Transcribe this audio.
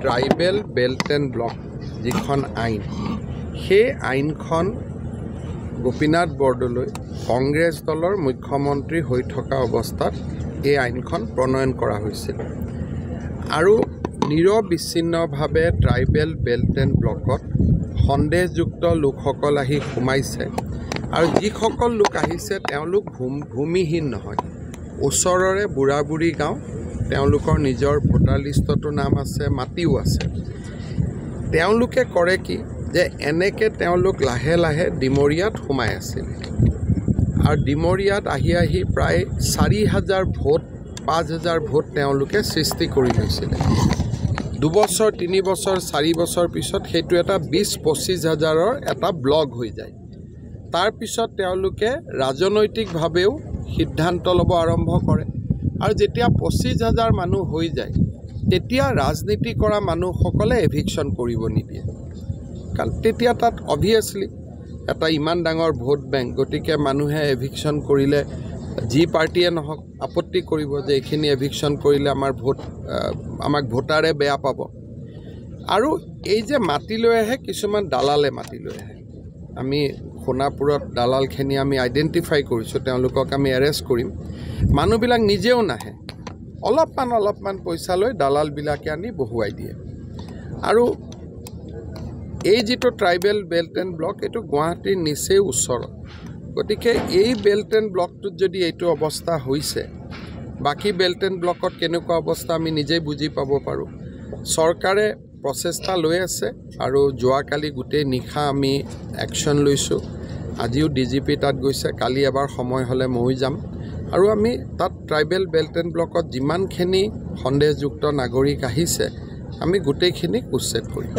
tribal belt and block যিখন আইন সেই আইনখন গোপীনাথ বৰদলৈ কংগ্ৰেছ দলৰ মুখ্যমন্ত্ৰী হৈ থকা অৱস্থাত এই আইনখন প্ৰণয়ন কৰা হৈছিল আৰু নিৰবিচ্ছিন্নভাৱে ট্ৰাইবেল বেল্ট এণ্ড ব্লকত সন্দেহযুক্ত লোকসকল আহি সোমাইছে আৰু যিসকল লোক আহিছে তেওঁলোক ভূমিহীন নহয় ওচৰৰে বুঢ়া বুঢ়ী গাঁও তেওঁলোকৰ নিজৰ ভোটাৰ লিষ্টতো নাম আছে মাটিও আছে তেওঁলোকে কৰে কি যে এনেকৈ তেওঁলোক লাহে লাহে ডিমৰীয়াত সোমাই আছিল আৰু ডিমৰীয়াত আহি প্ৰায় 4,000 ভোট 5,000 ভোট তেওঁলোকে সৃষ্টি কৰি লৈছিলে 2 বছৰ 3 বছৰ 4 বছৰ পিছত সেইটো এটা 20-25 হাজাৰৰ এটা ব্লক হৈ যায় তাৰ পিছত তেওঁলোকে ৰাজনৈতিকভাৱেও সিদ্ধান্ত ল'ব আৰম্ভ কৰে আৰু যেতিয়া 25,000 মানুহ হৈ যায় তেতিয়া ৰাজনীতি কৰা মানুহসকলে এভিকশ্যন কৰিব নিদিয়ে কাৰণ তেতিয়া তাত অবভিয়াছলি এটা ইমান ডাঙৰ ভোট বেংক গতিকে মানুহে এভিকশ্যন কৰিলে যি পাৰ্টিয়ে নহওক আপত্তি কৰিব যে এইখিনি এভিকশ্যন কৰিলে আমাক ভোটাৰে বেয়া পাব আৰু এই যে মাটি লৈ আহে কিছুমান দালালে মাটি লৈ আহে আমি সোণাপুৰত দালালখিনি আমি আইডেণ্টিফাই কৰিছোঁ তেওঁলোকক আমি এৰেষ্ট কৰিম মানুহবিলাক নিজেও নাহে অলপমান পইচা লৈ দালালবিলাকে আনি বহুৱাই দিয়ে আৰু এই যিটো ট্ৰাইবেল বেল্ট এণ্ড ব্লক এইটো গুৱাহাটীৰ নিচেই ওচৰত গতিকে এই বেল্ট এণ্ড ব্লকটোত যদি এইটো অৱস্থা হৈছে বাকী বেল্ট এণ্ড ব্লকত কেনেকুৱা অৱস্থা আমি নিজেই বুজি পাব পাৰোঁ চৰকাৰে প্ৰচেষ্টা লৈ আছে আৰু যোৱাকালি গোটেই নিশা আমি একশ্যন লৈছোঁ আজিও ডিজিপি তাত গৈছে কালি এবাৰ সময় হ'লে ময়ো যাম আৰু আমি তাত ট্ৰাইবেল বেল্ট এণ্ড ব্লকত যিমানখিনি সন্দেহযুক্ত নাগৰিক আহিছে আমি গোটেইখিনিক উচ্ছেদ কৰিম